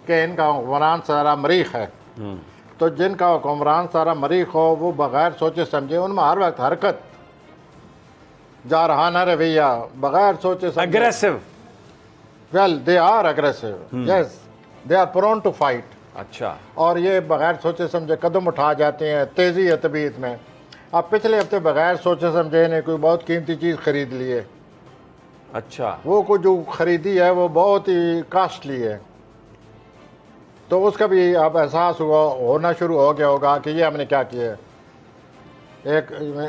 कि इनका हुक्मरान सारा मरीख है, तो जिनका हुक्मरान सारा मरीख हो वो बग़ैर सोचे समझे, उनमें हर वक्त हरकत, जारहाना रवैया, बग़ैर सोचे समझे, aggressive. Well they are aggressive, yes they are prone to fight. अच्छा। और ये बग़ैर सोचे समझे कदम उठा जाते हैं, तेज़ी है तबीयत में। अब पिछले हफ्ते बग़ैर सोचे समझे इन्हें कोई बहुत कीमती चीज़ ख़रीद ली है। अच्छा। वो को जो ख़रीदी है वो बहुत ही कास्टली है, तो उसका भी अब एहसास होना शुरू हो गया होगा कि ये हमने क्या किया है।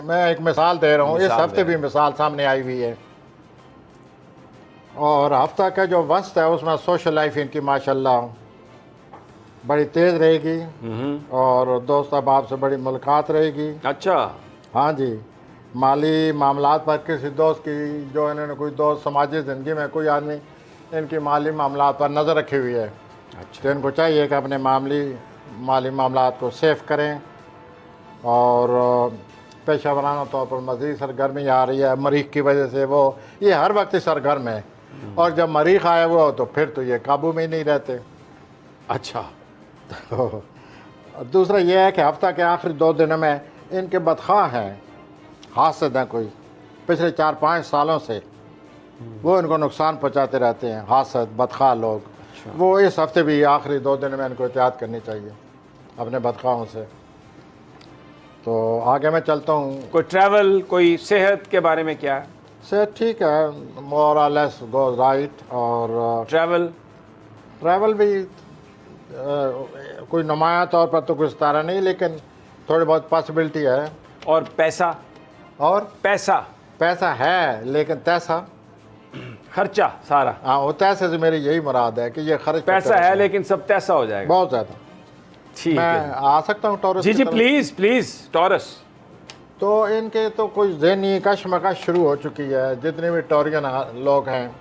मैं एक मिसाल दे रहा हूँ, इस हफ्ते भी मिसाल सामने आई हुई है। और हफ्ता का जो वस्त है उसमें सोशल लाइफ इनकी माशाल्लाह बड़ी तेज़ रहेगी, और दोस्त अहबाब से बड़ी मुलाकात रहेगी। अच्छा। हाँ जी, माली मामलात पर किसी दोस्त की, जो इन्होंने कोई दोस्त समाजी ज़िंदगी में कोई आदमी इनकी माली मामलात पर नज़र रखी हुई है, तो इनको चाहिए कि अपने माली मामलात को सेफ करें। और पेशा वराना तौर पर मज़ीद सरगर्मी आ रही है मरीख की वजह से, वो ये हर वक्त ही सरगर्म है, और जब मरीख आया हुआ हो तो फिर तो ये काबू में ही नहीं रहते। अच्छा। तो दूसरा ये है कि हफ्ता के आखिरी 2 दिनों में इनके बदखा हैं, हासद हैं कोई पिछले 4-5 सालों से, वो इनको नुकसान पहुंचाते रहते हैं, हासद बदखा लोग। वो इस हफ्ते भी आखिरी 2 दिन में इनको एहतियात करनी चाहिए अपने बदखाओं से। तो आगे मैं चलता हूँ। कोई ट्रैवल, कोई सेहत के बारे में क्या है? सेहत ठीक है, मोर और लेस गो राइट। और ट्रैवल भी कोई नुमाया तौर पर तो कुछ तारा नहीं, लेकिन थोड़ी बहुत पॉसिबिलिटी है। और पैसा? और पैसा है, लेकिन तैसा खर्चा सारा। हाँ, वो तैसे से मेरी यही मुराद है कि ये खर्च पैसा है लेकिन सब तैसा हो जाएगा बहुत ज़्यादा। ठीक मैं है। आ सकता हूँ टॉरस? Ji please taurus. तो इनके तो कुछ ज़हनी कशमकश शुरू हो चुकी है, जितने भी टॉरियन लोग हैं।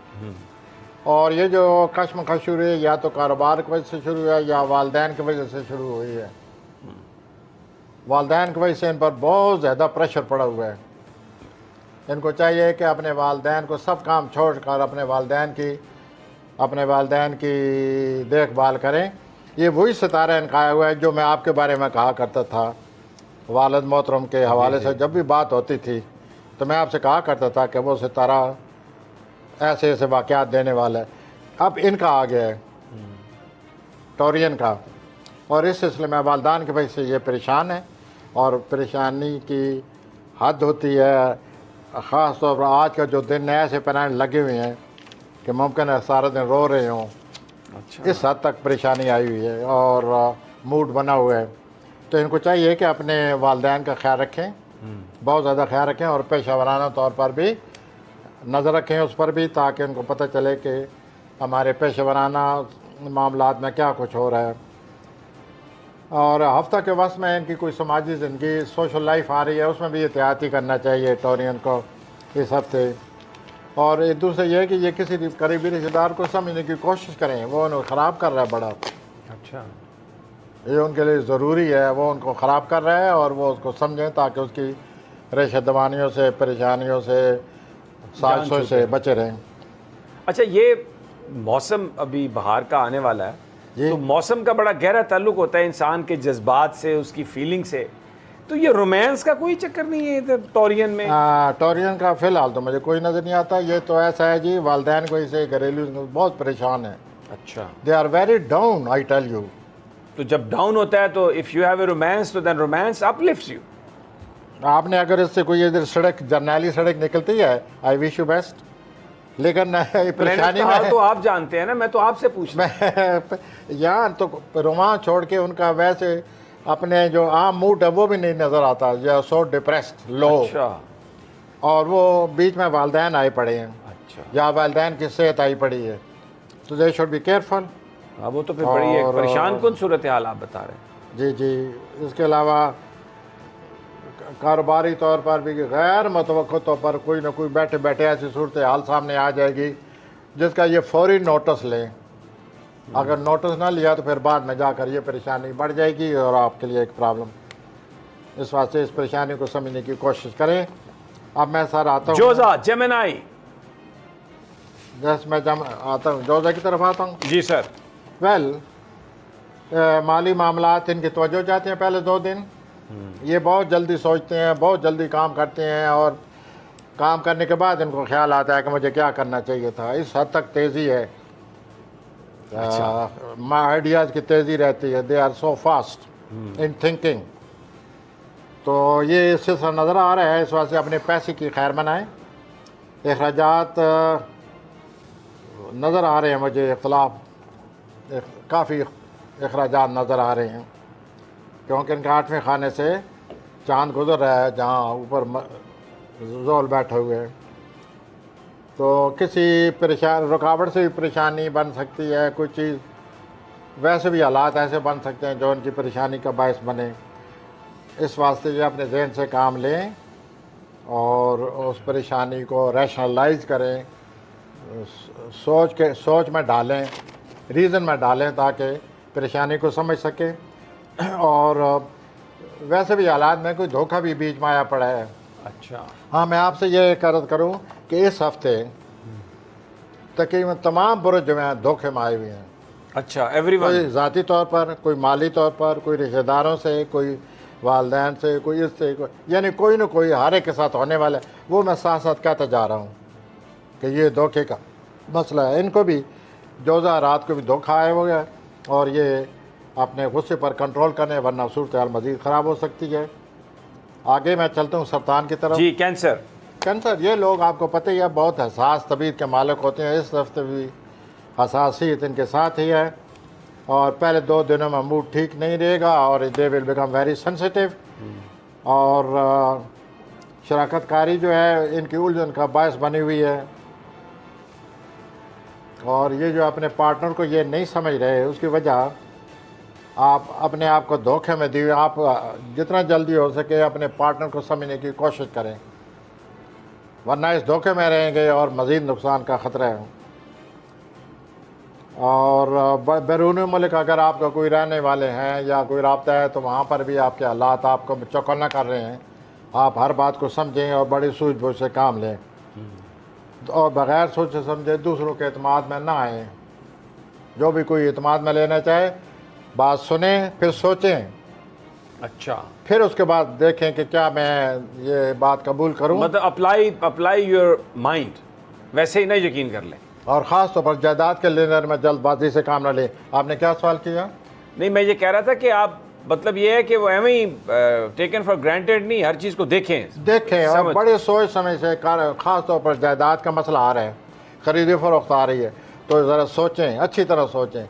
और ये जो कशमकश शुरू है या तो कारोबार की वजह से शुरू है या वालदैन की वजह से शुरू हुई है। वालदैन की वजह से इन पर बहुत ज़्यादा प्रेशर पड़ा हुआ है। इनको चाहिए कि अपने वालदैन को सब काम छोड़कर अपने वालदैन की देखभाल करें। ये वही सितारा इनका आया हुआ है जो मैं आपके बारे में कहा करता था, वालिद मोहतरम के हवाले से जब भी बात होती थी तो मैं आपसे कहा करता था कि वो सितारा ऐसे ऐसे वाक़यात देने वाला है। अब इनका आ गया है, टोरियन का, और इस सिलसिले में वालदान की वजह से ये परेशान है। और परेशानी की हद होती है, ख़ास तौर पर आज का जो दिन नए से पैरान लगे हुए हैं कि मुमकिन है सारा दिन रो रहे हों। अच्छा। इस हद तक परेशानी आई हुई है और मूड बना हुआ है। तो इनको चाहिए कि अपने वालदैन का ख्याल रखें, बहुत ज़्यादा ख्याल रखें, और पेशा वराना तौर पर भी नज़र रखें उस पर भी, ताकि उनको पता चले कि हमारे पेशा वराना मामलात में क्या कुछ हो रहा है। और हफ्ता के वक्त में इनकी कोई समाजी ज़िंदगी, सोशल लाइफ आ रही है, उसमें भी एहतियाती करना चाहिए टोरियन को इस हफ्ते। और एक दूसरा ये है कि ये किसी करीबी रिश्तेदार को समझने की कोशिश करें, वो उन्हें ख़राब कर रहा है बड़ा। अच्छा। ये उनके लिए ज़रूरी है, वो उनको ख़राब कर रहा है और वो उसको समझें ताकि उसकी रेशदवानियों से, परेशानियों से, साजिशों से बचे रहें। अच्छा, ये मौसम अभी बाहर का आने वाला है, तो मौसम का बड़ा गहरा ताल्लुक होता है इंसान के जज्बात से, उसकी फीलिंग से। तो ये रोमांस का कोई चक्कर नहीं है इधर टोरियन में? टोरियन का फ़िलहाल तो मुझे कोई नज़र नहीं आता। ये तो ऐसा है जी, वालदैन को इसे घरेलू बहुत परेशान है। अच्छा। They are very down, I tell you. तो जब डाउन होता है तो if you have a romance तो देन रोमांस अपलिफ्ट्स यू। आपने अगर इससे कोई इधर सड़क, जर्नैली सड़क निकलती है, आई विश यू बेस्ट। लेकिन परेशानी में तो आप जानते हैं ना, मैं तो आपसे पूछ मैं यहाँ तो रोमांस छोड़ के उनका वैसे अपने जो आम मूड है वो भी नहीं नज़र आता, या सो डिप्रेस्ड, लो। अच्छा। और वो बीच में वालदैन आए पड़े हैं। अच्छा। या वालदैन की सेहत आई पड़ी है, तो दे शुड बी केयरफुल। हाँ, वो तो फिर बड़ी एक परेशान कुन सूरत हाल आप बता रहे हैं। जी। इसके अलावा कारोबारी तौर पर भी गैर मुतवक्किल तौर पर कोई ना कोई बैठे बैठे ऐसी सूरत हाल सामने आ जाएगी जिसका ये फौरी नोटिस लें। अगर नोटिस ना लिया तो फिर बाद में जाकर ये परेशानी बढ़ जाएगी और आपके लिए एक प्रॉब्लम। इस वास्ते इस परेशानी को समझने की कोशिश करें। अब मैं सर आता हूँ जोजा, जेमिनी। जैसे मैं आता हूँ जोजा की तरफ आता हूँ। जी सर। वेल, माली मामलात इनकी तवज्जो जाती हैं पहले 2 दिन। ये बहुत जल्दी सोचते हैं, बहुत जल्दी काम करते हैं, और काम करने के बाद इनको ख्याल आता है कि मुझे क्या करना चाहिए था। इस हद तक तेज़ी है, आइडियाज़ की तेज़ी रहती है। They are so fast in thinking. तो ये सिलसिला नज़र आ रहा है, इस वजह से अपने पैसे की खैर बनाएं। अखराजात नज़र आ रहे हैं मुझे, इख्तलाफ काफ़ी अखराजात नज़र आ रहे हैं, क्योंकि इनके 8वें खाने से चांद गुजर रहा है जहाँ ऊपर जोल बैठे हुए हैं। तो किसी रुकावट से भी परेशानी बन सकती है, कोई चीज़, वैसे भी हालात ऐसे बन सकते हैं जो उनकी परेशानी का बायस बने। इस वास्ते ये अपने जहन से काम लें और उस परेशानी को रैशनलाइज करें, सोच में डालें, रीज़न में डालें, ताकि परेशानी को समझ सकें। और वैसे भी हालात में कोई धोखा भी बीच में आया पड़ा है। अच्छा, हाँ, मैं आपसे ये अर्ज़ करूँ कि इस हफ्ते तकरीबन तमाम बुरुज जो हैं धोखे में आए हुए हैं। अच्छा, एवरीवन, कोई ज़ाती तौर पर, कोई माली तौर पर, कोई रिश्तेदारों से, कोई वालदैन से, कोई इससे, यानी कोई ना कोई हर एक के साथ होने वाला है। वो मैं साथ साथ कहता जा रहा हूँ कि ये धोखे का मसला है। इनको भी जोज़ा रात को भी धोखा आया हो गया, और ये अपने गुस्से पर कंट्रोल करने, वरना सूरत हाल मज़ीद ख़राब हो सकती है। आगे मैं चलता हूँ सरतान की तरफ। जी, कैंसर। कैंसर, ये लोग आपको पता ही है बहुत हसास तबीयत के मालिक होते हैं। इस हफ्ते भी हसासियत इनके साथ ही है, और पहले 2 दिनों में मूड ठीक नहीं रहेगा, और they will become very sensitive. और शराकतकारी जो है इनकी उलझन का बायस बनी हुई है। और ये जो अपने पार्टनर को ये नहीं समझ रहे, उसकी वजह आप अपने आप को धोखे में दिए। आप जितना जल्दी हो सके अपने पार्टनर को समझने की कोशिश करें, वरना इस धोखे में रहेंगे और मज़ीद नुकसान का ख़तरा है। और बैरून मुल्क अगर आपका कोई रहने वाले हैं या कोई राब्ता है, तो वहाँ पर भी आपके हालात आपको चौकन्ना कर रहे हैं। आप हर बात को समझें और बड़ी सूझबूझ से काम लें, और बग़ैर सोचे समझे दूसरों के एतमाद में ना आए। जो भी कोई एतमाद में लेना चाहे, बात सुने, फिर सोचें, अच्छा, फिर उसके बाद देखें कि क्या मैं ये बात कबूल करूं। मतलब अप्लाई योर माइंड, वैसे ही ना यकीन कर लें। और ख़ास तौर पर जायदाद के लेने में जल्दबाजी से काम न लें। आपने क्या सवाल किया? नहीं, मैं ये कह रहा था कि आप, मतलब ये है कि वो एवं ही टेकन फॉर ग्रांटेड नहीं, हर चीज़ को देखें और बड़े सोच समझ से, ख़ास तौर पर जायदाद का मसला आ रहा है, ख़रीद फरोख्त आ रही है, तो ज़रा सोचें, अच्छी तरह सोचें।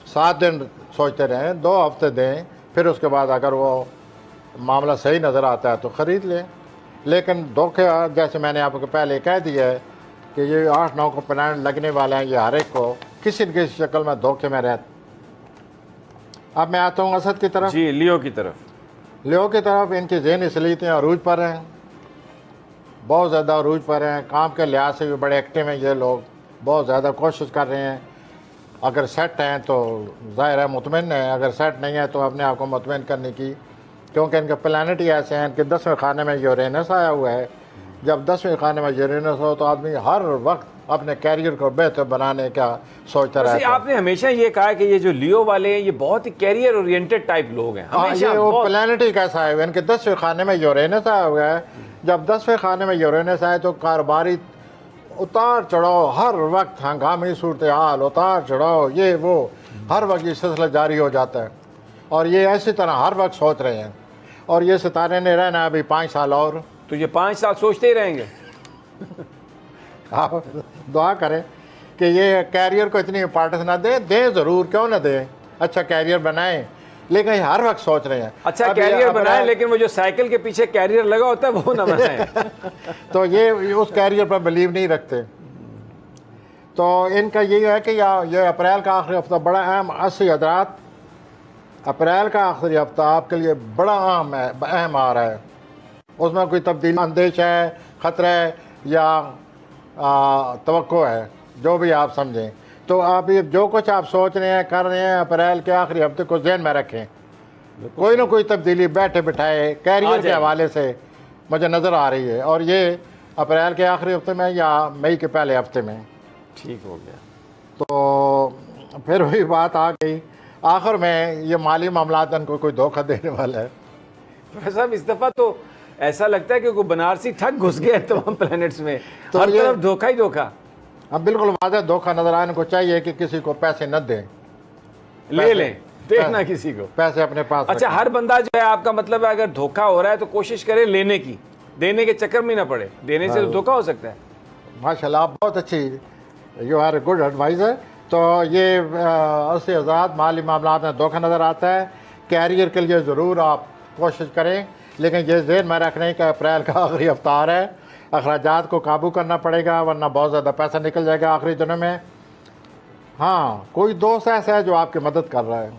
7 दिन सोचते रहें, 2 हफ्ते दें, फिर उसके बाद अगर वो मामला सही नज़र आता है तो ख़रीद लें। लेकिन धोखे, जैसे मैंने आपको पहले कह दिया है कि ये 8-9 को प्लान लगने वाले हैं, ये हर एक को किसी न किसी शक्ल में धोखे में रहते। अब मैं आता हूँ असद की तरफ। जी, लियो की तरफ। लियो की तरफ इनकी ज़हनी सलीतें अरूज पर हैं, बहुत ज़्यादा अरूज पर हैं। काम के लिहाज से भी बड़े एक्टिव हैं ये लोग, बहुत ज़्यादा कोशिश कर रहे हैं। अगर सेट हैं तो ज़ाहिर है मुतमिन है, अगर सेट नहीं है तो अपने आप को मुतमिन करने की, क्योंकि इनके प्लानट ही ऐसे हैं। इनके 10वें खाने में यूरेनस आया हुआ है। जब 10वें खाने में यूरेनस हो तो आदमी हर वक्त अपने कैरियर को बेहतर बनाने का सोचता रहता है। आपने हमेशा ये कहा कि ये जो लियो वाले हैं ये बहुत ही कैरियर ओरिएंटेड टाइप लोग हैं। हमेशा ये वो प्लानट ही कैसा है, इनके 10वें खाने में यूरेनस आया हुआ है। जब 10वें खाने में यूरेनस आए तो कारोबारी उतार चढ़ाव, हर वक्त हंगामी सूरत हाल, उतार चढ़ाव, ये वो हर वक्त ये सिलसिला जारी हो जाता है। और ये ऐसी तरह हर वक्त सोच रहे हैं, और ये सितारे ने रहना अभी 5 साल और, तो ये 5 साल सोचते ही रहेंगे। आप दुआ करें कि ये कैरियर को इतनी इंपॉर्टेंस ना दें ज़रूर, क्यों ना दें, अच्छा कैरियर बनाएं, लेकिन हर वक्त सोच रहे हैं अच्छा कैरियर बनाएं, लेकिन वो जो साइकिल के पीछे कैरियर लगा होता है वो ना बनाएं। तो ये उस कैरियर पर बिलीव नहीं रखते। तो इनका यही है कि ये अप्रैल का आखिरी हफ्ता बड़ा अहम, 80 हज़रात, अप्रैल का आखिरी हफ्ता आपके लिए बड़ा अहम आ रहा है। उसमें कोई तब्दीली, अंदेश है, ख़तरा है या तवक्को है, जो भी आप समझें। तो आप ये जो कुछ आप सोच रहे हैं, कर रहे हैं, अप्रैल के आखिरी हफ्ते को ज़हन में रखें। कोई ना कोई तब्दीली बैठे बिठाए कैरियर के हवाले से मुझे नज़र आ रही है, और ये अप्रैल के आखिरी हफ्ते में या मई के पहले हफ्ते में ठीक हो गया। तो फिर वही बात आ गई, आखिर में ये माली मामलात इनको कोई धोखा देने वाला है। प्रोफेसर साहब इस दफा तो ऐसा लगता है कि कोई बनारसी ठग घुस गया है तमाम प्लैनेट्स में, तो हर ये- तरफ धोखा ही धोखा। अब बिल्कुल वाज़ह धोखा नजर आए, इनको चाहिए कि किसी को पैसे न दें, ले लें, देखना किसी को। पैसे अपने पास अच्छा, रखें। हर बंदा जो है, आपका मतलब है अगर धोखा हो रहा है तो कोशिश करे लेने की, देने के चक्कर में ना पड़े, देने से तो धोखा हो सकता है। माशाल्लाह, आप बहुत अच्छी, you are a good adviser. तो ये उससे आज़ाद माली मामला में धोखा नज़र आता है। कैरियर के लिए ज़रूर आप कोशिश करें, लेकिन ये ज़हन में रखने का अप्रैल का आखिरी हफ्ता आ रहा है, अखराजात को काबू करना पड़ेगा वरना बहुत ज़्यादा पैसा निकल जाएगा आखिरी दिनों में। हाँ, कोई दोस्त ऐसा है जो आपकी मदद कर रहा है,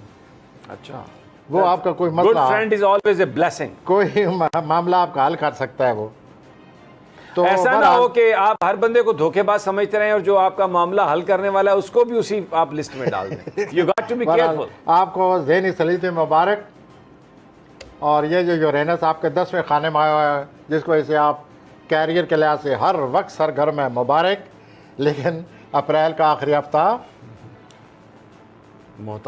अच्छा, वो आपका कोई गुड मसला, friend is always a blessing. कोई मामला आपका हल कर सकता है वो। तो ऐसा ना बहरहाल- हो कि आप हर बंदे को धोखेबाज समझते रहें और जो आपका मामला हल करने वाला है उसको भी उसी आप लिस्ट में डाल दें। यू गॉट टू बी बहरहाल, केयरफुल। आपको ज़हनी सलीते मुबारक। और ये जो यूरेनस आपके 10वें खाने में आया हुआ है, जिसकी वजह से आप कैरियर के लिहाज से हर वक्त सरगर्म है, मुबारक। लेकिन अप्रैल का आखिरी हफ्ता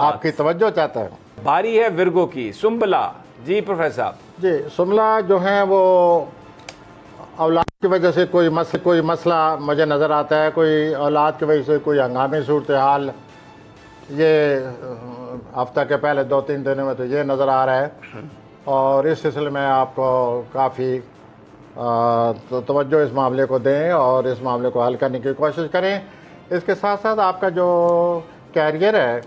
आपकी तवज्जो चाहता है। बारी है विर्गो की, सुम्बला जी। प्रोफेसर साहब जी, सुमला जो है वो औलाद की वजह से कोई मसला मुझे नज़र आता है, कोई औलाद की वजह से कोई हंगामी सूरत हाल, ये हफ्ता के पहले 2-3 दिनों में तो ये नज़र आ रहा है। और इस सिलसिले में आपको काफ़ी तो तवज्जो इस मामले को दें और इस मामले को हल करने की कोशिश करें। इसके साथ साथ आपका जो कैरियर है,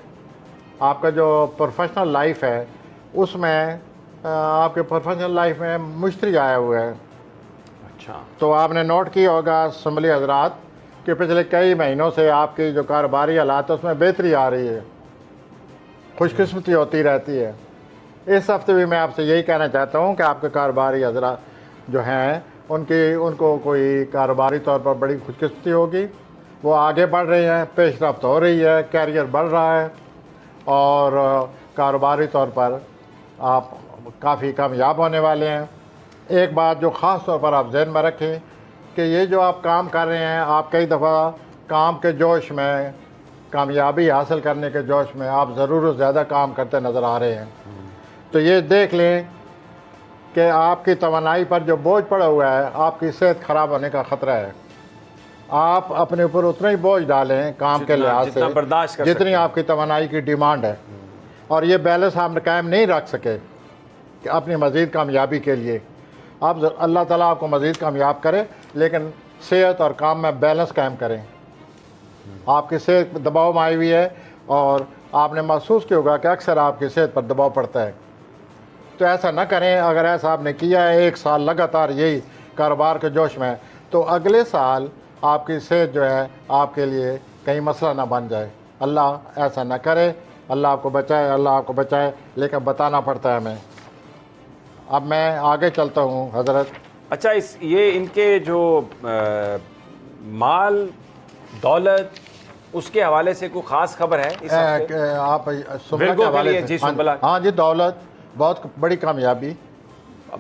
आपका जो प्रोफेशनल लाइफ है, उसमें आपके प्रोफेशनल लाइफ में मुश्तरी आया हुआ है। अच्छा, तो आपने नोट किया होगा असम्बली हजरात कि पिछले कई महीनों से आपकी जो कारोबारी हालात है उसमें बेहतरी आ रही है, खुशकिस्मती होती रहती है। इस हफ्ते भी मैं आपसे यही कहना चाहता हूँ कि आपके कारोबारी हजरात जो हैं उनको कोई कारोबारी तौर पर बड़ी खुशकिस्मती होगी, वो आगे बढ़ रहे हैं, पेशरफ्त हो रही है, कैरियर बढ़ रहा है और कारोबारी तौर पर आप काफ़ी कामयाब होने वाले हैं। एक बात जो ख़ास तौर पर आप जहन में रखें कि ये जो आप काम कर रहे हैं, आप कई दफ़ा काम के जोश में, कामयाबी हासिल करने के जोश में आप ज़रूर ज़्यादा काम करते नज़र आ रहे हैं। तो ये देख लें कि आपकी तवानाई पर जो बोझ पड़ा हुआ है, आपकी सेहत ख़राब होने का ख़तरा है। आप अपने ऊपर उतना ही बोझ डालें काम के लिहाज जितना से बर्दाश्त कर जितनी सकते हैं। आपकी तवानाई की डिमांड है, और ये बैलेंस आप कायम नहीं रख सके कि अपनी मज़ीद कामयाबी के लिए आप अल्लाह ताला आपको मज़ीद कामयाब करे, लेकिन सेहत और काम में बैलेंस कायम करें। आपकी सेहत दबाव में आई हुई है और आपने महसूस किया होगा कि अक्सर आपकी सेहत पर दबाव पड़ता है, तो ऐसा ना करें। अगर ऐसा आपने किया है 1 साल लगातार यही कारोबार के जोश में, तो अगले साल आपकी सेहत जो है आपके लिए कहीं मसला ना बन जाए। अल्लाह ऐसा ना करे, अल्लाह आपको बचाए, अल्लाह आपको बचाए, लेकिन बताना पड़ता है हमें। अब मैं आगे चलता हूँ हज़रत। अच्छा, ये इनके जो माल दौलत उसके हवाले से कोई ख़ास खबर है इस हफ्ते? आप सुमला विर्गो के के हवाले लिए से- जी, हाँ, सुमला। हाँ जी, दौलत बहुत बड़ी कामयाबी,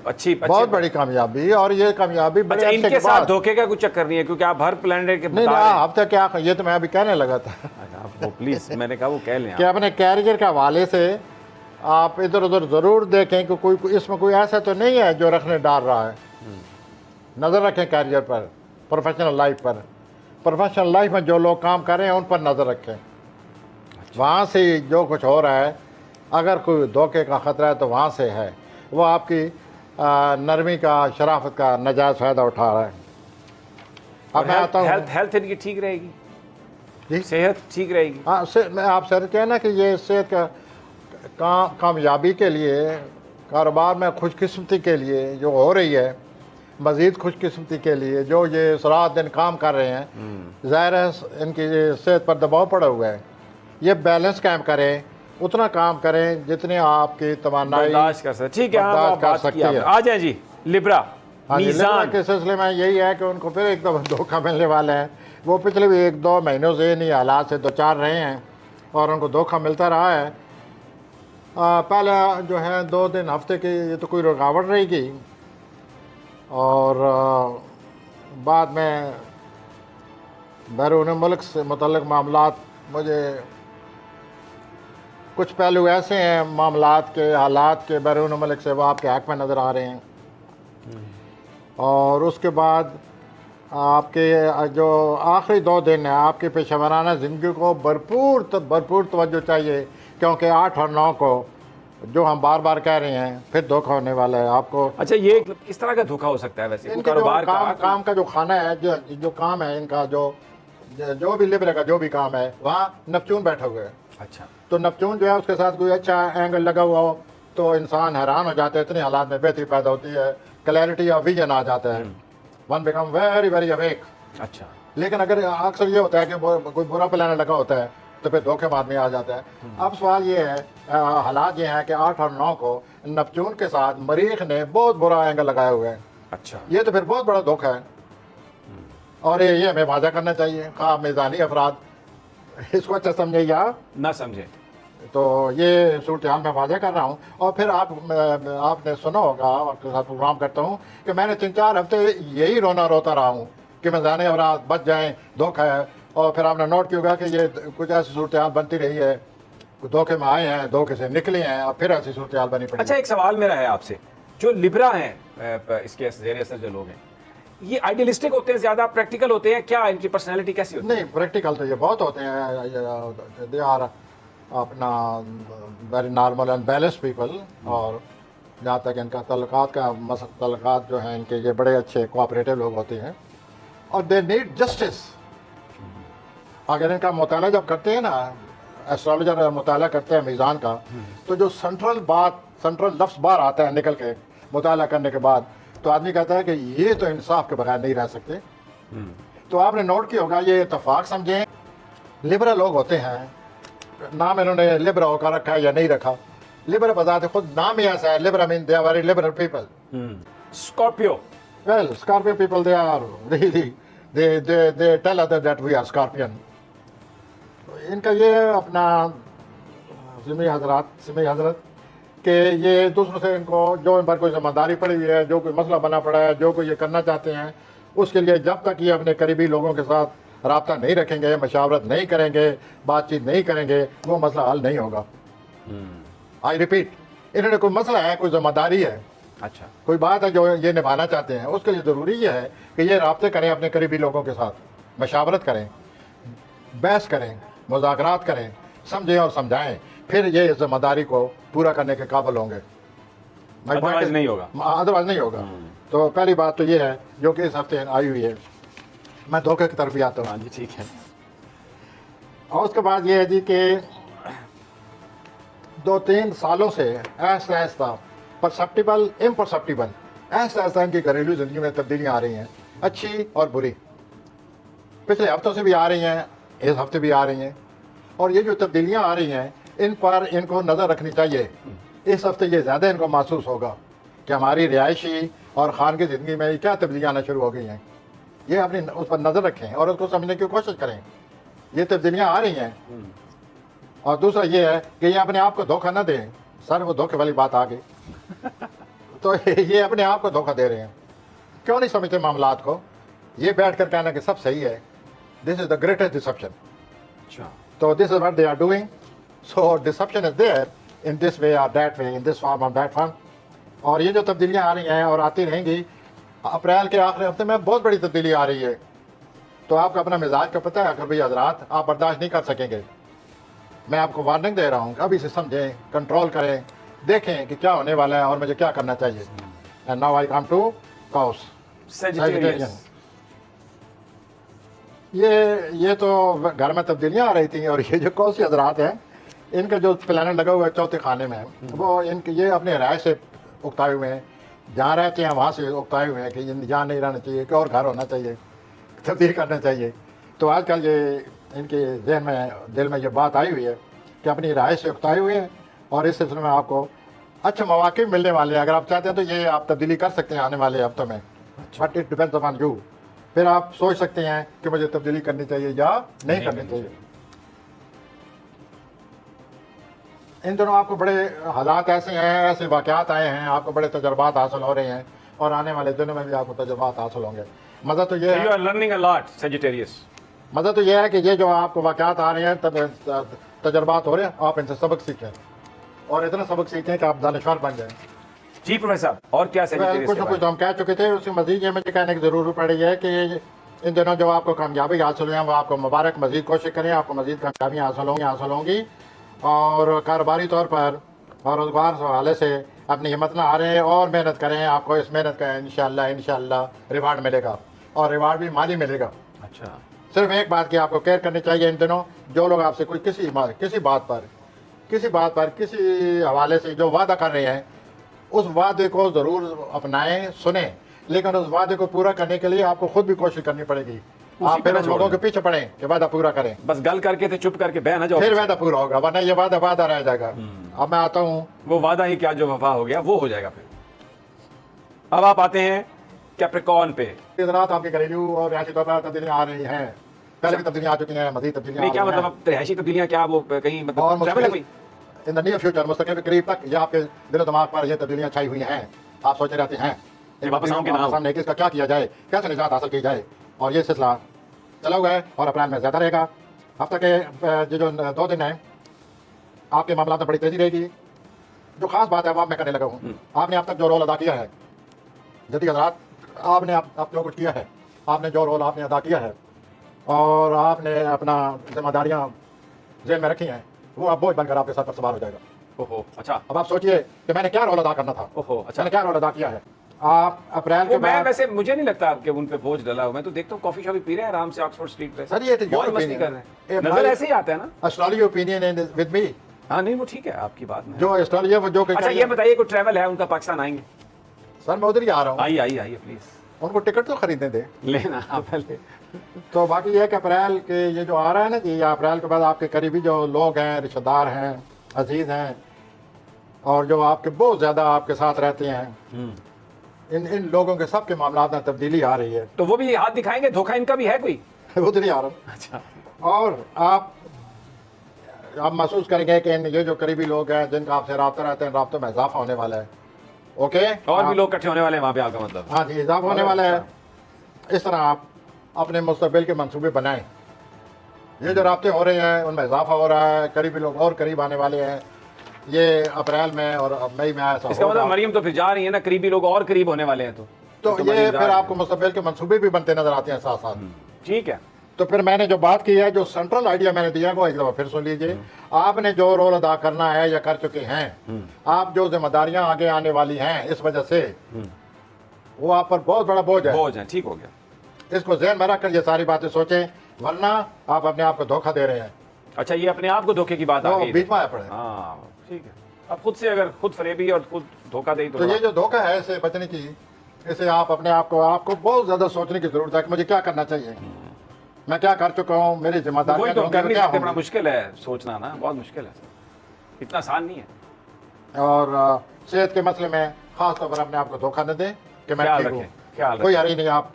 अच्छी बहुत बड़ी कामयाबी। और ये कामयाबी बड़े अच्छा, अरसे इनके के साथ बाद- धोखे का कुछ चक्कर नहीं है, क्योंकि आप हर प्लैनेट के नहीं बता नहीं, रहे हैं। अब तक क्या, ये तो मैं अभी कहने लगा था आप वो प्लीज, मैंने कहा वो कह लें कि आप। अपने कैरियर के हवाले से आप इधर उधर ज़रूर देखें कि कोई इसमें कोई ऐसा तो नहीं है जो रखने डाल रहा है। नज़र रखें कैरियर पर, प्रोफेशनल लाइफ पर। प्रोफेशनल लाइफ में जो लोग काम कर रहे हैं उन पर नज़र रखें। वहाँ से जो कुछ हो रहा है, अगर कोई धोखे का ख़तरा है तो वहाँ से है। वो आपकी नरमी का, शराफत का नाजायज़ फ़ायदा उठा रहा है। अब मैं आता हूँ, हेल्थ इनकी ठीक रहेगी जी? सेहत ठीक रहेगी। हाँ, मैं आपसे कहना कि ये सेहत का कामयाबी के लिए, कारोबार में खुशकिस्मती के लिए जो हो रही है, मज़ीद खुशकिस्मती के लिए जो ये रात दिन काम कर रहे हैं, ज़ाहिर है इनकी सेहत पर दबाव पड़ा हुआ है। ये बैलेंस कायम करें, उतना काम करें जितने आपकी तमन्नाई बर्दाश्त कर सकते। ठीक है, हाँ, बर्दाश्त वो कर बात सकती की आपने। है। आ जाए जी, लिब्रा हाँ जी, लिब्रा मीज़ान। के सिलसिले में यही है कि उनको फिर एकदम धोखा मिलने वाला है। वो पिछले भी 1-2 महीनों से इन्हीं हालात से 2-4 रहे हैं और उनको धोखा मिलता रहा है। पहले जो है 2 दिन हफ्ते की ये तो कोई रुकावट रहेगी, और बाद में बैरून मुल्क से मुतल्लिक़ मामलात मुझे कुछ पहलू ऐसे हैं मामलात के, हालात के, बैरून मुल्क से वो आपके हक में नज़र आ रहे हैं। और उसके बाद आपके जो आखिरी 2 दिन है, आपके पेशेवराना ज़िंदगी को भरपूर तवज्जो चाहिए, क्योंकि 8 और 9 को जो हम बार बार कह रहे हैं फिर धोखा होने वाला है आपको। अच्छा, ये किस तरह का धोखा हो सकता है वैसे? इनके कारोबार जो का काम का जो खाना है, जो काम है इनका, जो भी लिबरे का जो भी काम है, वहाँ नपचून बैठा हुआ है। अच्छा, तो नपचून जो है उसके साथ कोई अच्छा एंगल लगा हुआ हो तो इंसान हैरान हो जाता है, इतने हालात में बेहतरी पैदा होती है, क्लैरिटी ऑफ विजन आ जाता है, one become very very awake. अच्छा, लेकिन अगर अक्सर ये होता है कि कोई बुरा प्लान लगा होता है तो फिर धोखे में आदमी आ जाता है। अब सवाल ये है, हालात ये हैं कि 8 और 9 को नपचून के साथ मरीख ने बहुत बुरा एंगल लगाया हुआ है। अच्छा, ये तो फिर बहुत बड़ा धोखा है, और ये हमें वादा करना चाहिए, खा मेज़ानी अफराद इसको अच्छा समझे या ना समझे। तो ये सूरत हाल मैं वाज़ह कर रहा हूँ। और फिर आपने सुना होगा, आपके साथ प्रोग्राम करता हूँ कि मैंने 3-4 हफ्ते यही रोता रहा हूँ कि मेज़ानी अफराद बच जाएँ, धोखा है। और फिर आपने नोट किया होगा कि ये कुछ ऐसी सूरत हाल बनती रही है, धोखे में आए हैं, धोखे से निकले हैं, और फिर ऐसी सूरत हाल बनी पड़ी। अच्छा, एक सवाल मेरा है आपसे, जो लिब्रा हैं, इसके ज़ेर असर जो लोग हैं, ये आइडियलिस्टिक होते हैं, ज़्यादा प्रैक्टिकल होते हैं क्या? इनकी पर्सनैलिटी कैसी होती है? नहीं, प्रैक्टिकल तो ये बहुत होते हैं, दे आर अपना very normal and balanced people. और जहाँ तक इनका तल्लुकात जो हैं इनके, ये बड़े अच्छे कोऑपरेटिव लोग होते हैं, और दे नीड जस्टिस। अगर इनका मुताला जब करते हैं ना, एस्ट्रोलॉजर मुताला करते हैं मीज़ान का, तो जो सेंट्रल लफ्ज़ बाहर आता है निकल के मुताला करने के बाद, तो आदमी कहता है कि ये तो इंसाफ के बगैर नहीं रह सकते। तो आपने नोट किया होगा, ये इत्तेफाक समझें, लिबरल लोग होते हैं, नाम इन्होंने लिबरा होकर रखा है या नहीं रखा, लिबरल बजाते खुद नाम ही ऐसा है, liberal mean they are very liberal people. Scorpio, well Scorpio people, they are really they tell other that we are Scorpion. इनका ये अपना सिमी हजरत कि ये दूसरों से इनको जो इन पर कोई जिम्मेदारी पड़ी हुई है, जो कोई मसला बना पड़ा है, जो कोई ये करना चाहते हैं, उसके लिए जब तक ये अपने करीबी लोगों के साथ राब्ता नहीं रखेंगे, मशावरत नहीं करेंगे, बातचीत नहीं करेंगे, वो मसला हल नहीं होगा। आई रिपीट, इन्होंने कोई मसला है, कोई जिम्मेदारी है, अच्छा, कोई बात है जो ये निभाना चाहते हैं, उसके लिए ज़रूरी ये है कि ये राब्ते करें अपने करीबी लोगों के साथ, मशावरत करें, बहस करें, मुज़ाकरात करें, समझें और समझाएं, फिर ये इस जिम्मेदारी को पूरा करने के काबिल होंगे। अदरवाइज नहीं होगा। अदरवाइज नहीं होगा। तो पहली बात तो ये है जो कि इस हफ्ते आई हुई है। मैं धोखे की तरफ भी आता हूँ। हाँ जी, ठीक है। और उसके बाद ये है जी कि 2-3 सालों से ऐसा परसेप्टिबल इम्परसेप्टिबल ऐसा इनकी घरेलू ज़िंदगी में तब्दीलियाँ आ रही हैं, अच्छी और बुरी। पिछले हफ्तों से भी आ रही हैं, इस हफ्ते भी आ रही हैं, और ये जो तब्दीलियाँ आ रही हैं इन पर इनको नज़र रखनी चाहिए। इस हफ्ते ये ज़्यादा इनको महसूस होगा कि हमारी रिहायशी और खान की ज़िंदगी में क्या तब्दीलियाँ आना शुरू हो गई हैं। ये अपनी उस पर नज़र रखें और उसको समझने की कोशिश करें, ये तब्दीलियाँ आ रही हैं। और दूसरा ये है कि ये अपने आप को धोखा ना दें। सर, वो धोखे वाली बात आ गई तो ये अपने आप को धोखा दे रहे हैं। क्यों नहीं समझते मामलात को? ये बैठ कर कहना कि सब सही है, this is the greatest deception. अच्छा, तो this is what they are doing. So deception is there in this way और that way, in this form और दैट फॉर्म। और ये जो तब्दीलियाँ आ रही हैं और आती रहेंगी, अप्रैल के आखिरी हफ्ते में बहुत बड़ी तब्दीली आ रही है। तो आपको अपना मिजाज का पता है, अगर भाई हजरात आप बर्दाश्त नहीं कर सकेंगे, मैं आपको वार्निंग दे रहा हूँ, अभी से समझें, कंट्रोल करें, देखें कि क्या होने वाला है और मुझे क्या करना चाहिए। And now I come to cos Sagittarius. ये तो घर में तब्दीलियाँ आ रही थी। और ये जो कौसी हजरात हैं, इनका जो प्लानर लगा हुआ है चौथे खाने में, वो इनके ये अपने राय से उकताए हुए हैं, जहाँ रहते हैं वहाँ से उकताए हुए हैं कि यहाँ नहीं रहना चाहिए, कि और घर होना चाहिए, तब्दील करना चाहिए। तो आजकल ये इनके जहन में, दिल में ये बात आई हुई है कि अपनी राय से उकताए हुए हैं, और इस सिलसिले में आपको अच्छे मौके मिलने वाले हैं। अगर आप चाहते हैं तो ये आप तब्दीली कर सकते हैं आने वाले हफ्तों में, but it depends upon you. फिर आप सोच सकते हैं कि मुझे तब्दीली करनी चाहिए या नहीं करनी चाहिए। इन दिनों आपको बड़े हालात ऐसे हैं, ऐसे वाक़यात आए हैं, आपको बड़े तजर्बात हासिल हो रहे हैं, और आने वाले दिनों में भी आपको तजर्बात हासिल होंगे। मज़ा तो ये यू है, are learning a lot, Sagittarius. मतलब तो यह है कि ये जो आपको वाक़यात आ रहे हैं, तजर्बात हो रहे हैं, आप इनसे सबक सीखें और इतना सबक सीखें कि आप दानिशवर बन जाएं। जी प्रोफेसर साहब, और क्या कुछ न कुछ हम कह चुके थे, उसकी मजीद ये मुझे कहने की ज़रूरत पड़ रही है कि इन दिनों जो आपको कामयाबी हासिल हुई है वो आपको मुबारक, मजीद कोशिश करें, आपको मजीद कामयाबी हासिल होंगी और कारोबारी तौर पर और रोज़गार के हवाले से अपनी हिम्मत ना हारें और मेहनत करें। आपको इस मेहनत का इंशाल्लाह रिवार्ड मिलेगा और रिवार्ड भी माली मिलेगा। अच्छा, सिर्फ एक बात की आपको केयर करनी चाहिए इन दिनों, जो लोग आपसे कोई किसी बात पर किसी हवाले से जो वादा कर रहे हैं, उस वादे को ज़रूर अपनाएं, सुने, लेकिन उस वादे को पूरा करने के लिए आपको खुद भी कोशिश करनी पड़ेगी। आप फिर उन लोगों के पीछे पड़ें कि वादा पूरा करें। बस गल करके थे चुप करके बह ना जाओ, फिर वादा पूरा होगा, वरना ये वादा रह जाएगा। अब मैं आता हूँ, वो वादा ही क्या जो वफा हो गया वो हो जाएगा। फिर अब आप आते हैं कैप्रिकॉर्न पे। रात आपके घरेलू और रिहायशी तौर पर तब्दीलियाँ आ रही हैं, पहले भी तब्दीलियाँ आ चुकी हैं, मजीद तब्दीलियाँ क्या मतलब अब रिहायशी तब्दीलियाँ क्या वो कहीं मतलब ट्रैवल है कोई? इन द नियर फ्यूचर, मुस्तकिल के करीब तक ये आपके दिलो दिमाग पर ये तब्दीलियाँ छाई हुई हैं। आप सोचे रहते हैं वापस आऊं कि ना आऊं? सामने कि इसका क्या किया जाए, कैसे निजात हासिल की जाए, और ये सिलसिला चला हुआ है और अप्रैल में ज़्यादा रहेगा। हफ्ते के जो 2 दिन हैं आपके मामला में बड़ी तेज़ी रहेगी। जो खास बात है वो मैं करने लगा हूँ। आपने अब तक जो रोल अदा किया है, जदीद हज़रात, आपने अब जो कुछ किया है, आपने जो रोल आपने अदा किया है और आपने अपना जिम्मेदारियाँ जेल में रखी हैं, वो अब बोझ बनकर आपके सर पर सवार हो जाएगा। ओहो, अच्छा। अब आप सोचिए कि मैंने क्या रोल अदा करना था। ओहो, अच्छा। मैंने क्या रोल अदा किया है। आप अप्रैल के मैं बाद, वैसे मुझे नहीं लगता कि उन पे बोझ डला हो। मैं तो देखता हूँ कॉफी शॉपी पी रहे हैं आराम से ऑक्सफोर्ड स्ट्रीट पे। सर ये तो बहुत मस्ती कर रहे हैं, नजर ऐसे ही आता है ना। एस्ट्रोलॉजी ओपिनियन विद मी, हाँ नहीं वो ठीक है आपकी बात में। जो एस्ट्रोलॉजी वो जो अच्छा ये बताइए कोई ट्रैवल है उनका, पाकिस्तान आएंगे? सर मैं उधर ही आ रहा हूँ। आइए प्लीज, उनको टिकट तो खरीदने दे लेना आप पहले। तो बाकी ये है कि अप्रैल के ये जो आ रहा है ना जी, अप्रैल के बाद आपके करीबी जो लोग हैं, रिश्तेदार हैं, अजीज हैं और जो आपके बहुत ज़्यादा आपके साथ रहते हैं, इन लोगों के सब के मामला में तब्दीली आ रही है। तो वो भी हाथ दिखाएंगे, धोखा इनका भी है कोई? उधर ही आ रहा हूँ। अच्छा, और आप महसूस करेंगे कि ये जो करीबी लोग हैं जिनका आपसे रब्ता रहते हैं, रब्ते में इजाफा होने वाला है। ओके, और भी लोग इकट्ठे होने वाले हैं वहाँ पे, आपका मतलब? हाँ जी, इजाफा होने वाला है। इस तरह आप अपने मुस्तकबिल के मंसूबे बनाएं। ये जो रब्ते हो रहे हैं उनमें इजाफा हो रहा है, करीबी लोग और करीब आने वाले हैं। ये अप्रैल में और मई में ऐसा इसका मतलब मरियम तो फिर जा रही है ना, करीबी लोग और करीब होने वाले हैं। तो ये फिर आपको मुस्तकबिल के मंसूबे भी बनते नजर आते हैं साथ साथ। ठीक है। तो फिर मैंने जो बात की है, जो सेंट्रल आइडिया मैंने दिया है, वो एक दफा फिर सुन लीजिए। आपने जो रोल अदा करना है या कर चुके हैं, आप जो जिम्मेदारियां आगे आने वाली हैं इस वजह से, वो आप पर बहुत बड़ा बोझ है। ठीक हो गया। इसको ज़हन में रखकर ये सारी बातें सोचें, वरना आप अपने आप को धोखा दे रहे हैं। अच्छा, ये अपने आप को धोखे की बात आ गई, बीच में आया पड़े। हाँ ठीक है। अब खुद से अगर खुद फरेबी और खुद धोखा दे तो ये जो धोखा है इससे बचने की, इसे आप अपने आप को आपको बहुत ज्यादा सोचने की जरूरत है कि मुझे क्या करना चाहिए, मैं क्या कर चुका हूँ, मेरी जिम्मेदारी वही तो हम कर नहीं सकते। बड़ा मुश्किल है सोचना ना, बहुत मुश्किल है, इतना आसान नहीं है। और सेहत के मसले में खास तौर पर अपने आप को धोखा न दें कि मैं ठीक हूँ। कोई हरी नहीं, आप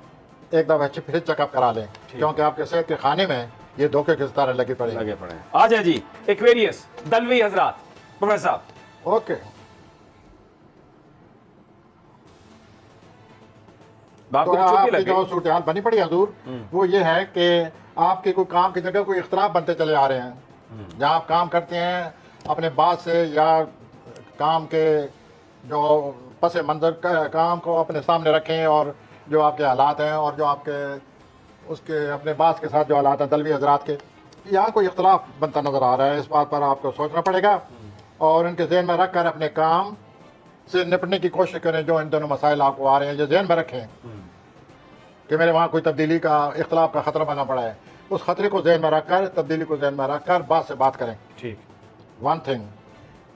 एक दफा फिर चेकअप करा लें, क्योंकि आपके सेहत के खाने में ये धोखे किस तरह लगे पड़े। आ जाए जी एक्वेरियस दलवी हजरात, प्रोफेसर साहब। ओके, तो आपकी जो सूरत हाल बनी पड़ी हजूर, वो ये है कि आपके कोई काम की जगह कोई इख्तलाफ बनते चले आ रहे हैं। जहाँ आप काम करते हैं अपने बात से, या काम के जो पस मंजर काम को अपने सामने रखें, और जो आपके हालात हैं और जो आपके उसके अपने बास के साथ जो हालात हैं दलवी हजरात के, यहाँ कोई इख्तलाफ बनता नज़र आ रहा है। इस बात पर आपको सोचना पड़ेगा और इनके जहन में रख कर अपने काम से निपटने की कोशिश करें। जो इन दोनों मसाइल आपको आ रहे हैं, ये जहन में रखें कि मेरे वहाँ कोई तब्दीली का, इख्तलाफ का ख़तरा बना पड़ा है। उस ख़तरे को जहन में रख कर, तब्दीली को जहन में रख कर बात से बात करें। ठीक, वन थिंग।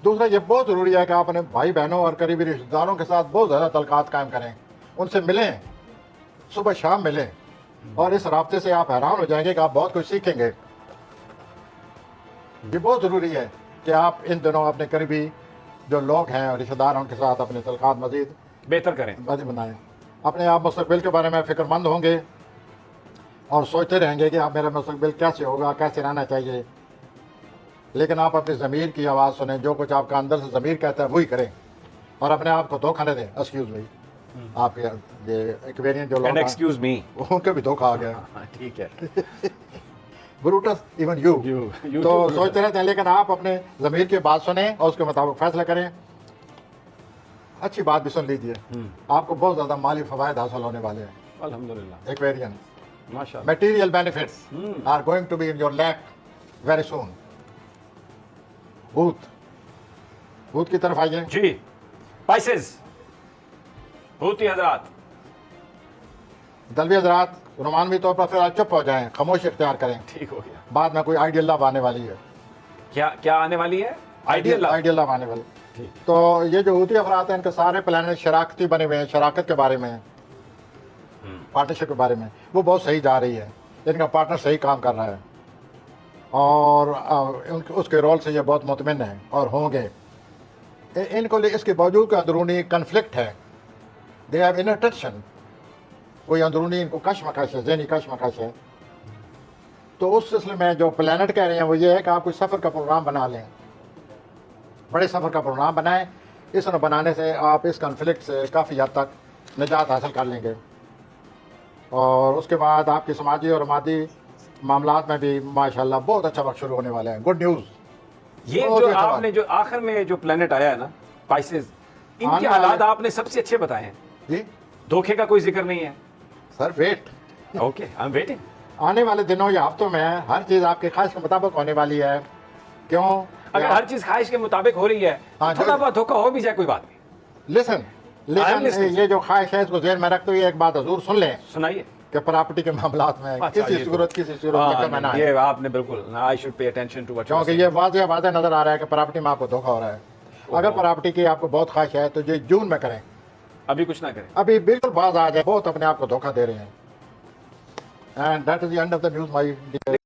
दूसरा, ये बहुत ज़रूरी है कि आप अपने भाई बहनों और करीबी रिश्तेदारों के साथ बहुत ज़्यादा तलकात कायम करें, उनसे मिलें, सुबह शाम मिलें, और इस राब्ते से आप हैरान हो जाएंगे कि आप बहुत कुछ सीखेंगे। ये बहुत ज़रूरी है कि आप इन दिनों अपने करीबी जो लोग हैं और रिश्तेदार हैं उनके साथ अपने तलकात मज़ीद बेहतर करें, बनाएं। अपने आप मुस्तकबिल के बारे में फ़िक्रमंद होंगे और सोचते रहेंगे कि आप मेरा मुस्तकबिल कैसे होगा, कैसे रहना चाहिए। लेकिन आप अपनी ज़मीर की आवाज़ सुनें, जो कुछ आपका अंदर से ज़मीर कहता है वही करें, और अपने आप को धोखा न दें। एक्सक्यूज़ मी, आपके एक्वेरियन जो लोग, एक्सक्यूज़ मी, उनके भी धोखा आ गया। ठीक है। ब्रूटस इवन यू You तो too, सोचते रहते हैं, लेकिन आप अपने ज़मीर की बात सुने और उसके मुताबिक फैसला करें। अच्छी बात भी सुन लीजिए, आपको बहुत ज़्यादा माली फ़वायद हासिल होने वाले हैं। अल्हम्दुलिल्लाह, एक्वेरियंस माशाल्लाह। material benefits are going to be in your lap very soon. भूत की तरफ आइए। जी, स्पाइसेस, भूती हजरात, दलवी हजरात, रोमानवी तौर पर फिर आप चुप हो जाएं, खामोश इख्तियार करें, ठीक हो गया। बाद में कोई आइडियल लव आने वाली है। क्या क्या आने वाली है? Ideal love. आइडियल लव आने वाली। ठीक। तो ये जो हूती अफराद हैं, इनके सारे प्लान शराकती बने हुए हैं, शराकत के बारे में, पार्टनरशिप के बारे में, वो बहुत सही जा रही है। इनका पार्टनर सही काम कर रहा है और उसके रोल से ये बहुत मुतमिन है और होंगे। इनको इसके बावजूद का अंदरूनी कन्फ्लिक्ट है, दे हैव इनर टेंशन, कोई अंदरूनी इनको कशमकश है, ज़हनी कशमकश है। तो उस सिलसिले में जो प्लानट कह रहे हैं वो ये है कि आप कोई सफ़र का प्रोग्राम बना लें, बड़े सफ़र का प्रोग्राम बनाएं। इस बनाने से आप इस कन्फ्लिक्ट से काफ़ी हद तक निजात हासिल कर लेंगे और उसके बाद आपकी समाजी और मादी मामलात में भी माशाल्लाह बहुत अच्छा वक्त शुरू होने वाले हैं। Good news. ये बहुत जो अच्छा आपने जो आखिर में जो प्लेनेट आया है ना, स्पाइसेस, इनके आने हालात वाले- आपने सबसे अच्छे बताए हैं। जी धोखे का कोई जिक्र नहीं है। Sir, wait, okay, I am waiting. आने वाले दिनों या हफ्तों में हर चीज़ आपके ख्वाहिश के मुताबिक होने वाली है। क्यों? अगर हर चीज ख्वाहिश के मुताबिक हो रही है, हाँ, थोड़ा बहुत धोखा हो भी जाए कोई बात नहीं। लिसन, लेकिन listening. ये जो ख्वाहिश है इसको ज़हन में रखते हुए एक बात हजूर सुन लें सुनाइए। कि प्रॉपर्टी के मामलात में अच्छा, किसी ये तो- सूरत हाँ, में ना ये आए, आपने बिल्कुल, I should pay attention to what, क्योंकि ये वाज़ेह नज़र आ रहा है कि प्रॉपर्टी में आपको धोखा हो रहा है। अगर प्रॉपर्टी की आपको बहुत ख्वाहिश है तो ये जून में करें, अभी कुछ ना करें। अभी बिल्कुल बाज आ जाए, बहुत अपने आप को धोखा दे रहे हैं। And that is the end of the news my